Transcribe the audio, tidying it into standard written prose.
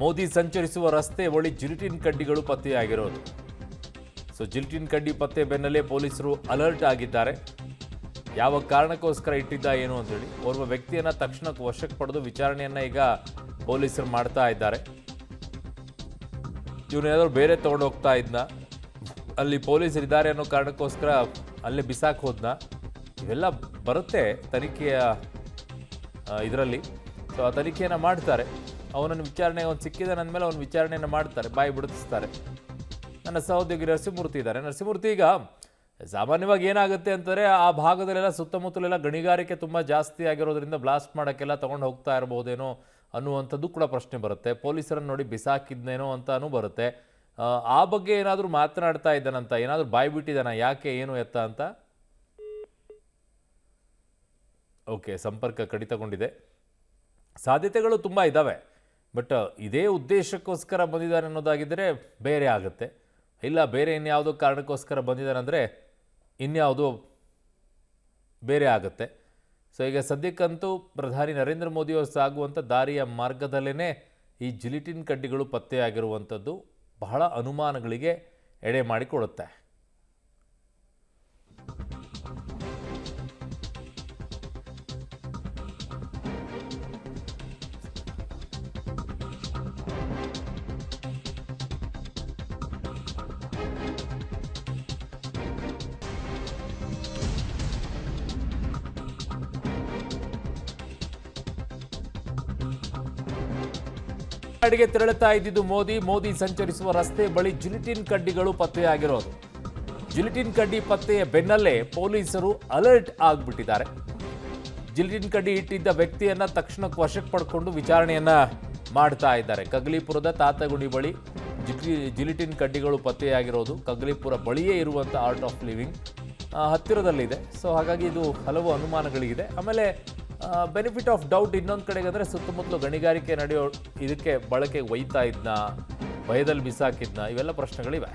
ಮೋದಿ ಸಂಚರಿಸುವ ರಸ್ತೆ ಬಳಿ ಜಿಲಿಟಿನ್ ಕಡ್ಡಿಗಳು ಪತ್ತೆಯಾಗಿರೋದು. ಸೊ ಜಿಲಿಟಿನ್ ಕಡ್ಡಿ ಪತ್ತೆ ಬೆನ್ನಲ್ಲೇ ಪೊಲೀಸರು ಅಲರ್ಟ್ ಆಗಿದ್ದಾರೆ. ಯಾವ ಕಾರಣಕ್ಕೋಸ್ಕರ ಇಟ್ಟಿದ್ದ ಏನು ಅಂತೇಳಿ ಓರ್ವ ವ್ಯಕ್ತಿಯನ್ನ ತಕ್ಷಣಕ್ಕೆ ವಶಕ್ಕೆ ಪಡೆದು ವಿಚಾರಣೆಯನ್ನ ಈಗ ಪೊಲೀಸರು ಮಾಡ್ತಾ ಇದ್ದಾರೆ. ಇವನೇನಾದ್ರು ಬೇರೆ ತಗೊಂಡು ಹೋಗ್ತಾ ಇದ್ನ, ಅಲ್ಲಿ ಪೊಲೀಸರು ಇದ್ದಾರೆ ಅನ್ನೋ ಕಾರಣಕ್ಕೋಸ್ಕರ ಅಲ್ಲೇ ಬಿಸಾಕ್ ಹೋದ್ನ, ಇವೆಲ್ಲ ಬರುತ್ತೆ ತನಿಖೆಯ ಇದರಲ್ಲಿ. ಸೊ ಆ ತನಿಖೆಯನ್ನು ಮಾಡ್ತಾರೆ. ಅವನನ್ನು ವಿಚಾರಣೆ ಅವ್ನು ಸಿಕ್ಕಿದ ಅಂದಮೇಲೆ ಅವನ ವಿಚಾರಣೆಯನ್ನು ಮಾಡ್ತಾರೆ, ಬಾಯಿ ಬಿಡಿಸ್ತಾರೆ. ನನ್ನ ಸಹೋದ್ಯೋಗಿ ನರಸಿಂಹಮೂರ್ತಿ ಇದ್ದಾರೆ. ನರಸಿಂಹಮೂರ್ತಿ, ಈಗ ಸಾಮಾನ್ಯವಾಗಿ ಏನಾಗುತ್ತೆ ಅಂತಂದರೆ ಆ ಭಾಗದಲ್ಲೆಲ್ಲ ಸುತ್ತಮುತ್ತಲೆಲ್ಲ ಗಣಿಗಾರಿಕೆ ತುಂಬ ಜಾಸ್ತಿ ಆಗಿರೋದ್ರಿಂದ ಬ್ಲಾಸ್ಟ್ ಮಾಡೋಕ್ಕೆಲ್ಲ ತೊಗೊಂಡು ಹೋಗ್ತಾ ಇರ್ಬೋದೇನೋ ಅನ್ನುವಂಥದ್ದು ಕೂಡ ಪ್ರಶ್ನೆ ಬರುತ್ತೆ. ಪೊಲೀಸರನ್ನು ನೋಡಿ ಬಿಸಾಕಿದ್ನೇನೋ ಅಂತಾನೂ ಬರುತ್ತೆ. ಆ ಬಗ್ಗೆ ಏನಾದರೂ ಮಾತನಾಡ್ತಾ ಇದ್ದಾನಂತ, ಏನಾದರೂ ಬಾಯಿ ಬಿಟ್ಟಿದ್ದಾನ, ಯಾಕೆ ಏನು ಎತ್ತ ಅಂತ? ಓಕೆ, ಸಂಪರ್ಕ ಕಡಿತಗೊಂಡಿದೆ. ಸಾಧ್ಯತೆಗಳು ತುಂಬ ಇದ್ದಾವೆ, ಬಟ್ ಇದೇ ಉದ್ದೇಶಕ್ಕೋಸ್ಕರ ಬಂದಿದ್ದಾನೆ ಅನ್ನೋದಾಗಿದ್ದರೆ ಬೇರೆ ಆಗುತ್ತೆ. ಇಲ್ಲ ಬೇರೆ ಇನ್ಯಾವುದೋ ಕಾರಣಕ್ಕೋಸ್ಕರ ಬಂದಿದ್ದಾನೆ ಅಂದರೆ ಇನ್ಯಾವುದೋ ಬೇರೆ ಆಗುತ್ತೆ. ಸೊ ಈಗ ಸದ್ಯಕ್ಕಂತೂ ಪ್ರಧಾನಿ ನರೇಂದ್ರ ಮೋದಿಯವರು ಸಾಗುವಂಥ ದಾರಿಯ ಮಾರ್ಗದಲ್ಲೇ ಈ ಜಿಲಿಟಿನ್ ಕಡ್ಡಿಗಳು ಪತ್ತೆಯಾಗಿರುವಂಥದ್ದು ಬಹಳ ಅನುಮಾನಗಳಿಗೆ ಎಡೆ ಮಾಡಿಕೊಡುತ್ತೆ. ಕಡೆಗೆ ತೆರಳುತ್ತಾ ಇದ್ದಿದ್ದು ಮೋದಿ ಸಂಚರಿಸುವ ರಸ್ತೆ ಬಳಿ ಜಿಲಿಟಿನ್ ಕಡ್ಡಿಗಳು ಪತ್ತೆಯಾಗಿರೋದು. ಜಿಲಿಟಿನ್ ಕಡ್ಡಿ ಪತ್ತೆಯ ಬೆನ್ನಲ್ಲೇ ಪೊಲೀಸರು ಅಲರ್ಟ್ ಆಗಿಬಿಟ್ಟಿದ್ದಾರೆ. ಜಿಲಿಟಿನ್ ಕಡ್ಡಿ ಇಟ್ಟಿದ್ದ ವ್ಯಕ್ತಿಯನ್ನ ತಕ್ಷಣಕ್ಕೆ ವಶಕ್ಕೆ ಪಡ್ಕೊಂಡು ವಿಚಾರಣೆಯನ್ನ ಮಾಡ್ತಾ ಇದ್ದಾರೆ. ಕಗ್ಲಿಪುರದ ತಾತಗುಣಿ ಬಳಿ ಜಿಲಿಟಿನ್ ಕಡ್ಡಿಗಳು ಪತ್ತೆಯಾಗಿರೋದು. ಕಗ್ಲಿಪುರ ಬಳಿಯೇ ಇರುವಂಥ ಆರ್ಟ್ ಆಫ್ ಲಿವಿಂಗ್ ಹತ್ತಿರದಲ್ಲಿದೆ. ಸೊ ಹಾಗಾಗಿ ಇದು ಹಲವು ಅನುಮಾನಗಳಿಗಿದೆ. ಆಮೇಲೆ ಬೆನಿಫಿಟ್ ಆಫ್ ಡೌಟ್ ಇನ್ನೊಂದು ಕಡೆಗೆ ಅಂದರೆ ಸುತ್ತಮುತ್ತಲು ಗಣಿಗಾರಿಕೆ ನಡೆಯೋ ಇದಕ್ಕೆ ಬಳಕೆ ಒಯ್ತಾ ಇದ್ನ, ಭಯದಲ್ಲಿ ಬಿಸಾಕಿದ್ನ, ಇವೆಲ್ಲ ಪ್ರಶ್ನೆಗಳಿವೆ.